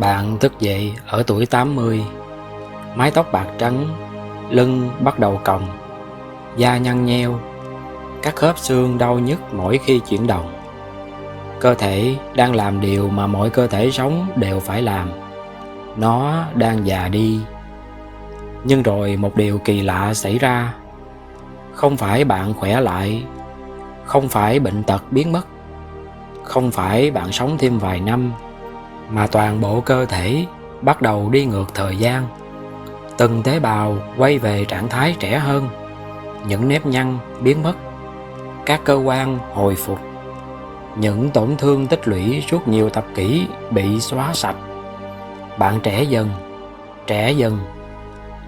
Bạn thức dậy ở tuổi 80, mái tóc bạc trắng, lưng bắt đầu còng, da nhăn nheo, các khớp xương đau nhức mỗi khi chuyển động. Cơ thể đang làm điều mà mọi cơ thể sống đều phải làm. Nó đang già đi. Nhưng rồi một điều kỳ lạ xảy ra. Không phải bạn khỏe lại, không phải bệnh tật biến mất, không phải bạn sống thêm vài năm, mà toàn bộ cơ thể bắt đầu đi ngược thời gian. Từng tế bào quay về trạng thái trẻ hơn, những nếp nhăn biến mất, các cơ quan hồi phục, những tổn thương tích lũy suốt nhiều thập kỷ bị xóa sạch. Bạn trẻ dần,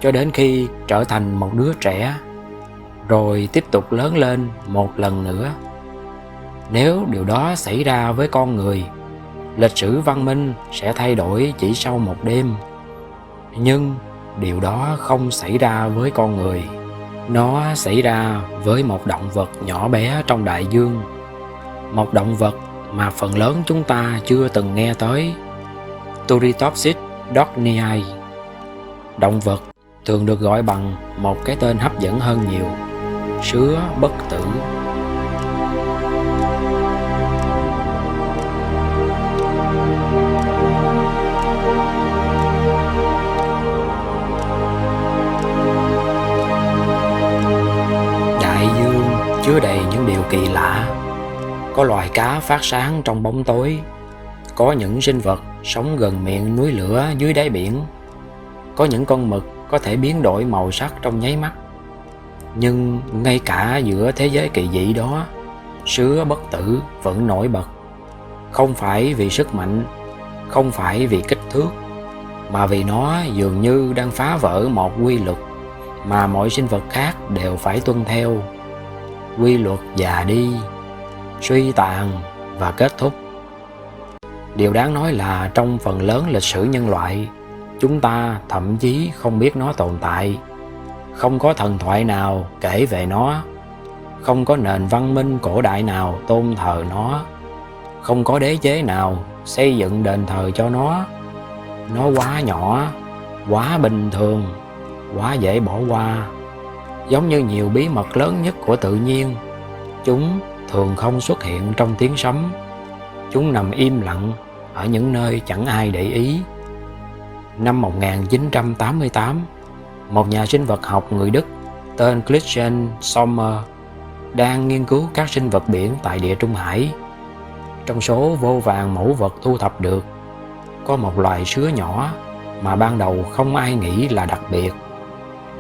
cho đến khi trở thành một đứa trẻ, rồi tiếp tục lớn lên một lần nữa. Nếu điều đó xảy ra với con người, lịch sử văn minh sẽ thay đổi chỉ sau một đêm. Nhưng điều đó không xảy ra với con người. Nó xảy ra với một động vật nhỏ bé trong đại dương. Một động vật mà phần lớn chúng ta chưa từng nghe tới, Turritopsis dohrnii. Động vật thường được gọi bằng một cái tên hấp dẫn hơn nhiều: sứa bất tử. Đại dương chứa đầy những điều kỳ lạ. Có loài cá phát sáng trong bóng tối. Có những sinh vật sống gần miệng núi lửa dưới đáy biển. Có những con mực có thể biến đổi màu sắc trong nháy mắt. Nhưng ngay cả giữa thế giới kỳ dị đó, sứa bất tử vẫn nổi bật. Không phải vì sức mạnh, không phải vì kích thước, mà vì nó dường như đang phá vỡ một quy luật mà mọi sinh vật khác đều phải tuân theo. Quy luật già đi, suy tàn và kết thúc. Điều đáng nói là trong phần lớn lịch sử nhân loại, chúng ta thậm chí không biết nó tồn tại. Không có thần thoại nào kể về nó. Không có nền văn minh cổ đại nào tôn thờ nó. Không có đế chế nào xây dựng đền thờ cho nó. Nó quá nhỏ, quá bình thường, quá dễ bỏ qua. Giống như nhiều bí mật lớn nhất của tự nhiên, chúng thường không xuất hiện trong tiếng sấm. Chúng nằm im lặng ở những nơi chẳng ai để ý. Năm 1988, một nhà sinh vật học người Đức tên Christian Sommer đang nghiên cứu các sinh vật biển tại Địa Trung Hải. Trong số vô vàn mẫu vật thu thập được, có một loài sứa nhỏ mà ban đầu không ai nghĩ là đặc biệt.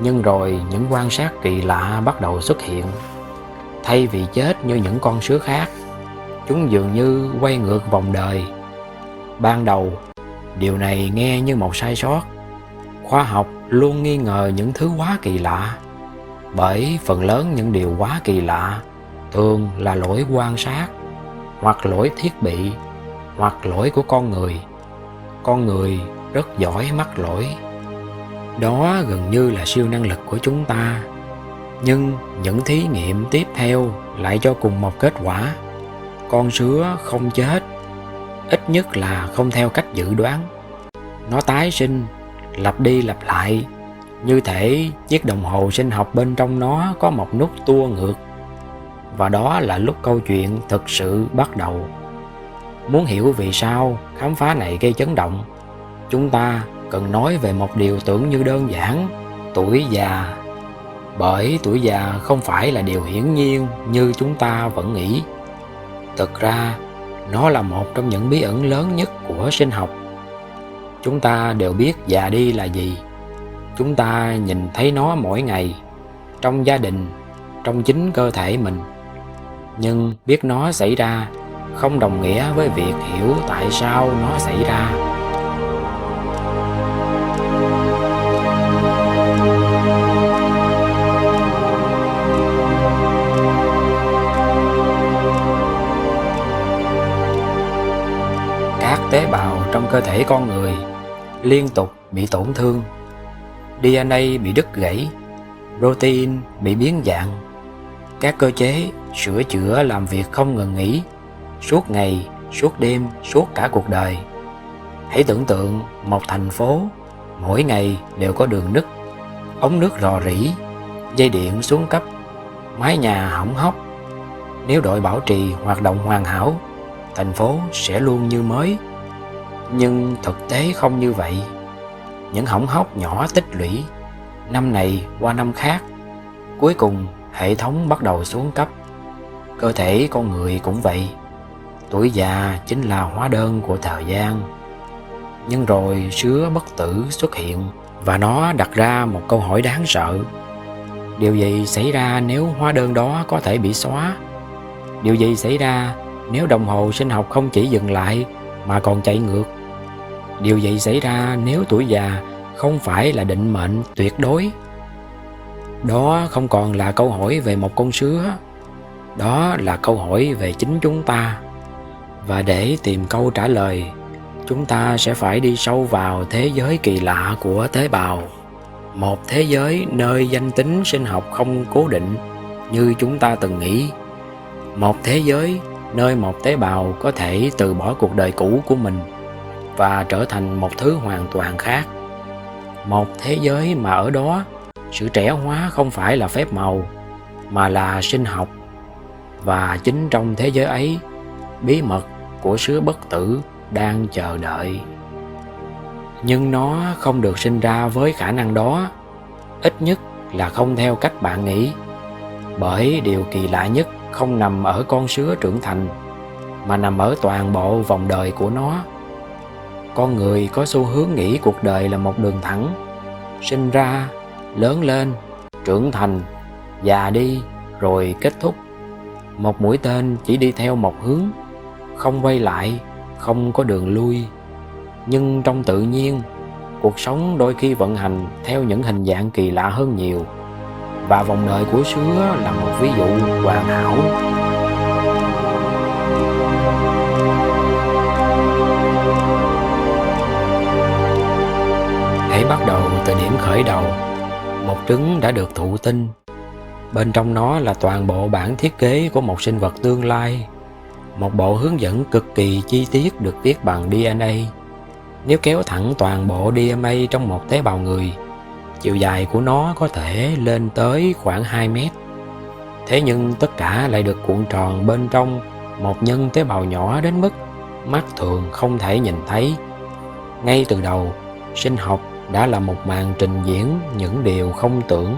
Nhưng rồi những quan sát kỳ lạ bắt đầu xuất hiện. Thay vì chết như những con sứa khác, chúng dường như quay ngược vòng đời. Ban đầu, điều này nghe như một sai sót. Khoa học luôn nghi ngờ những thứ quá kỳ lạ, bởi phần lớn những điều quá kỳ lạ thường là lỗi quan sát, hoặc lỗi thiết bị, hoặc lỗi của con người. Con người rất giỏi mắc lỗi. Đó gần như là siêu năng lực của chúng ta. Nhưng những thí nghiệm tiếp theo lại cho cùng một kết quả. Con sứa không chết, ít nhất là không theo cách dự đoán. Nó tái sinh, lặp đi lặp lại, như thể chiếc đồng hồ sinh học bên trong nó có một nút tua ngược. Và đó là lúc câu chuyện thực sự bắt đầu. Muốn hiểu vì sao khám phá này gây chấn động, chúng ta cần nói về một điều tưởng như đơn giản: tuổi già. Bởi tuổi già không phải là điều hiển nhiên như chúng ta vẫn nghĩ. Thực ra, nó là một trong những bí ẩn lớn nhất của sinh học. Chúng ta đều biết già đi là gì. Chúng ta nhìn thấy nó mỗi ngày, trong gia đình, trong chính cơ thể mình. Nhưng biết nó xảy ra không đồng nghĩa với việc hiểu tại sao nó xảy ra. Các tế bào trong cơ thể con người liên tục bị tổn thương. DNA bị đứt gãy, protein bị biến dạng. Các cơ chế sửa chữa làm việc không ngừng nghỉ, suốt ngày, suốt đêm, suốt cả cuộc đời. Hãy tưởng tượng một thành phố mỗi ngày đều có đường nứt, ống nước rò rỉ, dây điện xuống cấp, mái nhà hỏng hóc. Nếu đội bảo trì hoạt động hoàn hảo, thành phố sẽ luôn như mới. Nhưng thực tế không như vậy. Những hỏng hóc nhỏ tích lũy, năm này qua năm khác. Cuối cùng hệ thống bắt đầu xuống cấp. Cơ thể con người cũng vậy. Tuổi già chính là hóa đơn của thời gian. Nhưng rồi sứa bất tử xuất hiện và nó đặt ra một câu hỏi đáng sợ. Điều gì xảy ra nếu hóa đơn đó có thể bị xóa? Điều gì xảy ra nếu đồng hồ sinh học không chỉ dừng lại mà còn chạy ngược? Điều gì xảy ra nếu tuổi già không phải là định mệnh tuyệt đối? Đó không còn là câu hỏi về một con sứa. Đó là câu hỏi về chính chúng ta. Và để tìm câu trả lời, chúng ta sẽ phải đi sâu vào thế giới kỳ lạ của tế bào. Một thế giới nơi danh tính sinh học không cố định như chúng ta từng nghĩ. Một thế giới nơi một tế bào có thể từ bỏ cuộc đời cũ của mình và trở thành một thứ hoàn toàn khác. Một thế giới mà ở đó sự trẻ hóa không phải là phép màu mà là sinh học. Và chính trong thế giới ấy, bí mật của sứa bất tử đang chờ đợi. Nhưng nó không được sinh ra với khả năng đó, ít nhất là không theo cách bạn nghĩ. Bởi điều kỳ lạ nhất không nằm ở con sứa trưởng thành, mà nằm ở toàn bộ vòng đời của nó. Con người có xu hướng nghĩ cuộc đời là một đường thẳng, sinh ra, lớn lên, trưởng thành, già đi, rồi kết thúc. Một mũi tên chỉ đi theo một hướng, không quay lại, không có đường lui. Nhưng trong tự nhiên, cuộc sống đôi khi vận hành theo những hình dạng kỳ lạ hơn nhiều. Và vòng đời của sứa là một ví dụ hoàn hảo. Hãy bắt đầu từ điểm khởi đầu. Một trứng đã được thụ tinh. Bên trong nó là toàn bộ bản thiết kế của một sinh vật tương lai. Một bộ hướng dẫn cực kỳ chi tiết được viết bằng DNA. Nếu kéo thẳng toàn bộ DNA trong một tế bào người, chiều dài của nó có thể lên tới khoảng 2 mét. Thế nhưng tất cả lại được cuộn tròn bên trong một nhân tế bào nhỏ đến mức mắt thường không thể nhìn thấy. Ngay từ đầu, sinh học đã là một màn trình diễn những điều không tưởng.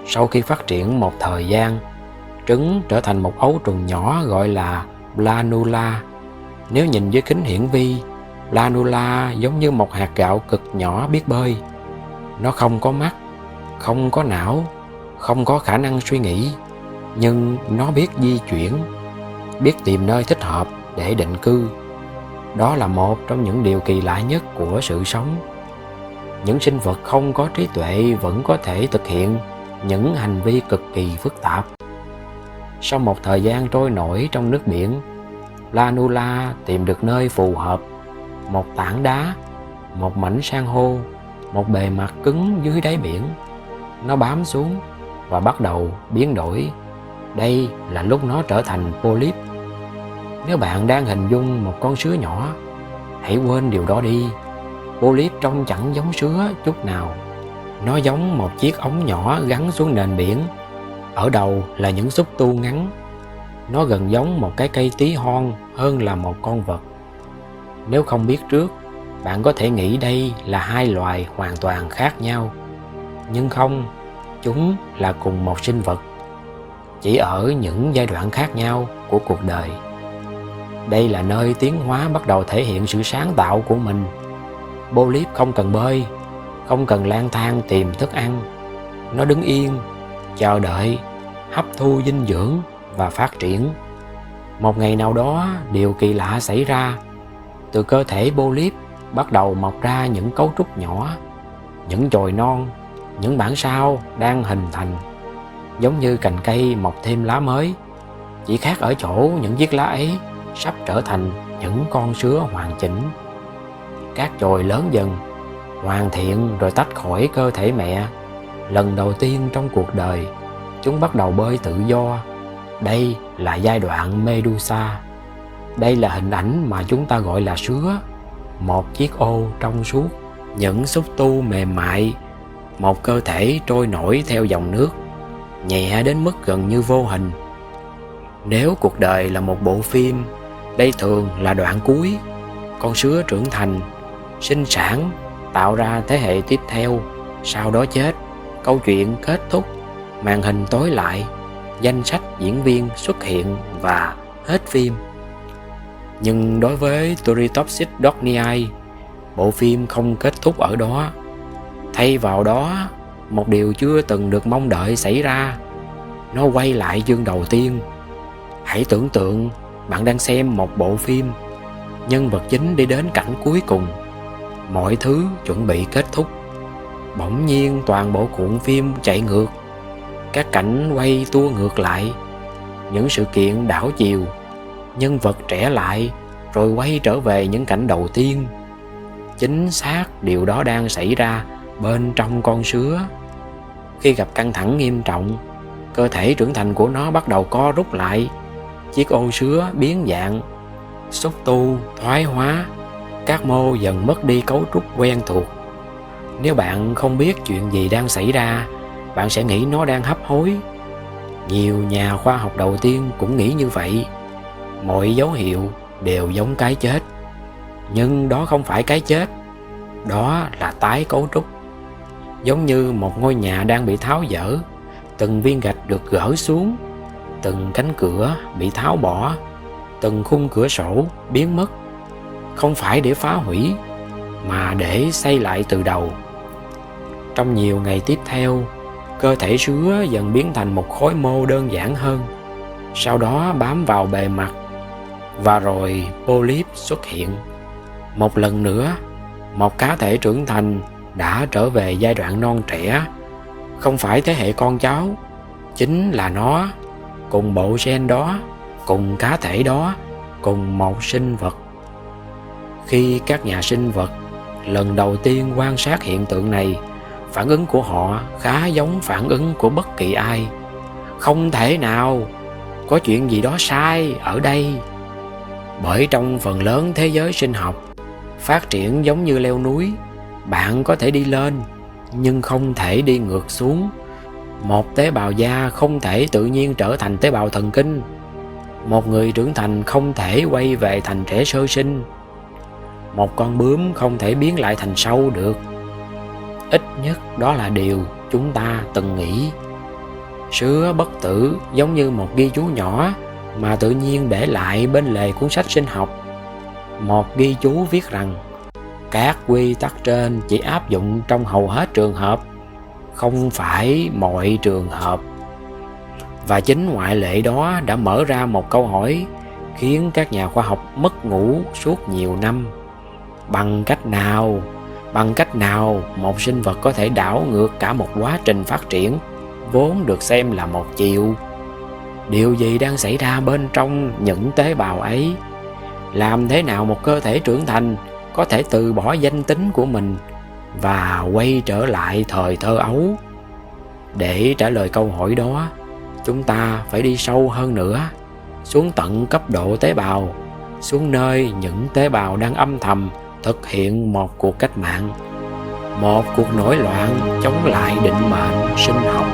Sau khi phát triển một thời gian, trứng trở thành một ấu trùng nhỏ gọi là planula. Nếu nhìn với kính hiển vi, planula giống như một hạt gạo cực nhỏ biết bơi. Nó không có mắt, không có não, không có khả năng suy nghĩ, nhưng nó biết di chuyển, biết tìm nơi thích hợp để định cư. Đó là một trong những điều kỳ lạ nhất của sự sống. Những sinh vật không có trí tuệ vẫn có thể thực hiện những hành vi cực kỳ phức tạp. Sau một thời gian trôi nổi trong nước biển, planula tìm được nơi phù hợp, một tảng đá, một mảnh san hô, một bề mặt cứng dưới đáy biển. Nó bám xuống và bắt đầu biến đổi. Đây là lúc nó trở thành polyp. Nếu bạn đang hình dung một con sứa nhỏ, hãy quên điều đó đi. Polyp trông chẳng giống sứa chút nào. Nó giống một chiếc ống nhỏ gắn xuống nền biển. Ở đầu là những xúc tu ngắn. Nó gần giống một cái cây tí hon hơn là một con vật. Nếu không biết trước, bạn có thể nghĩ đây là hai loài hoàn toàn khác nhau. Nhưng không, chúng là cùng một sinh vật, chỉ ở những giai đoạn khác nhau của cuộc đời. Đây là nơi tiến hóa bắt đầu thể hiện sự sáng tạo của mình. Polyp không cần bơi, không cần lang thang tìm thức ăn. Nó đứng yên, chờ đợi, hấp thu dinh dưỡng và phát triển. Một ngày nào đó, điều kỳ lạ xảy ra. Từ cơ thể polyp bắt đầu mọc ra những cấu trúc nhỏ, những chồi non, những bản sao đang hình thành. Giống như cành cây mọc thêm lá mới, chỉ khác ở chỗ những chiếc lá ấy sắp trở thành những con sứa hoàn chỉnh. Các chồi lớn dần, hoàn thiện rồi tách khỏi cơ thể mẹ. Lần đầu tiên trong cuộc đời, chúng bắt đầu bơi tự do. Đây là giai đoạn Medusa. Đây là hình ảnh mà chúng ta gọi là sứa, một chiếc ô trong suốt, những xúc tu mềm mại, một cơ thể trôi nổi theo dòng nước, nhẹ đến mức gần như vô hình. Nếu cuộc đời là một bộ phim, đây thường là đoạn cuối. Con sứa trưởng thành, sinh sản, tạo ra thế hệ tiếp theo, sau đó chết, câu chuyện kết thúc, màn hình tối lại, danh sách diễn viên xuất hiện và hết phim. Nhưng đối với Turritopsis dohnii, bộ phim không kết thúc ở đó. Thay vào đó, một điều chưa từng được mong đợi xảy ra. Nó quay lại chương đầu tiên. Hãy tưởng tượng bạn đang xem một bộ phim, nhân vật chính đi đến cảnh cuối cùng, mọi thứ chuẩn bị kết thúc. Bỗng nhiên toàn bộ cuộn phim chạy ngược, các cảnh quay tua ngược lại, những sự kiện đảo chiều, nhân vật trẻ lại rồi quay trở về những cảnh đầu tiên. Chính xác điều đó đang xảy ra bên trong con sứa. Khi gặp căng thẳng nghiêm trọng, cơ thể trưởng thành của nó bắt đầu co rút lại, chiếc ô sứa biến dạng, xúc tu thoái hóa, các mô dần mất đi cấu trúc quen thuộc. Nếu bạn không biết chuyện gì đang xảy ra, bạn sẽ nghĩ nó đang hấp hối. Nhiều nhà khoa học đầu tiên cũng nghĩ như vậy. Mọi dấu hiệu đều giống cái chết. Nhưng đó không phải cái chết, đó là tái cấu trúc. Giống như một ngôi nhà đang bị tháo dỡ, từng viên gạch được gỡ xuống, từng cánh cửa bị tháo bỏ, từng khung cửa sổ biến mất. Không phải để phá hủy, mà để xây lại từ đầu. Trong nhiều ngày tiếp theo, cơ thể sứa dần biến thành một khối mô đơn giản hơn, sau đó bám vào bề mặt, và rồi polyp xuất hiện. Một lần nữa, một cá thể trưởng thành đã trở về giai đoạn non trẻ. Không phải thế hệ con cháu, chính là nó, cùng bộ gen đó, cùng cá thể đó, cùng một sinh vật. Khi các nhà sinh vật lần đầu tiên quan sát hiện tượng này, phản ứng của họ khá giống phản ứng của bất kỳ ai. Không thể nào, có chuyện gì đó sai ở đây. Bởi trong phần lớn thế giới sinh học, phát triển giống như leo núi. Bạn có thể đi lên, nhưng không thể đi ngược xuống. Một tế bào da không thể tự nhiên trở thành tế bào thần kinh. Một người trưởng thành không thể quay về thành trẻ sơ sinh. Một con bướm không thể biến lại thành sâu được. Ít nhất đó là điều chúng ta từng nghĩ. Sứa bất tử giống như một ghi chú nhỏ mà tự nhiên để lại bên lề cuốn sách sinh học. Một ghi chú viết rằng các quy tắc trên chỉ áp dụng trong hầu hết trường hợp, không phải mọi trường hợp. Và chính ngoại lệ đó đã mở ra một câu hỏi khiến các nhà khoa học mất ngủ suốt nhiều năm. Bằng cách nào một sinh vật có thể đảo ngược cả một quá trình phát triển vốn được xem là một chiều? Điều gì đang xảy ra bên trong những tế bào ấy? Làm thế nào một cơ thể trưởng thành có thể từ bỏ danh tính của mình và quay trở lại thời thơ ấu? Để trả lời câu hỏi đó, chúng ta phải đi sâu hơn nữa, xuống tận cấp độ tế bào, xuống nơi những tế bào đang âm thầm thực hiện một cuộc cách mạng, một cuộc nổi loạn chống lại định mệnh sinh học.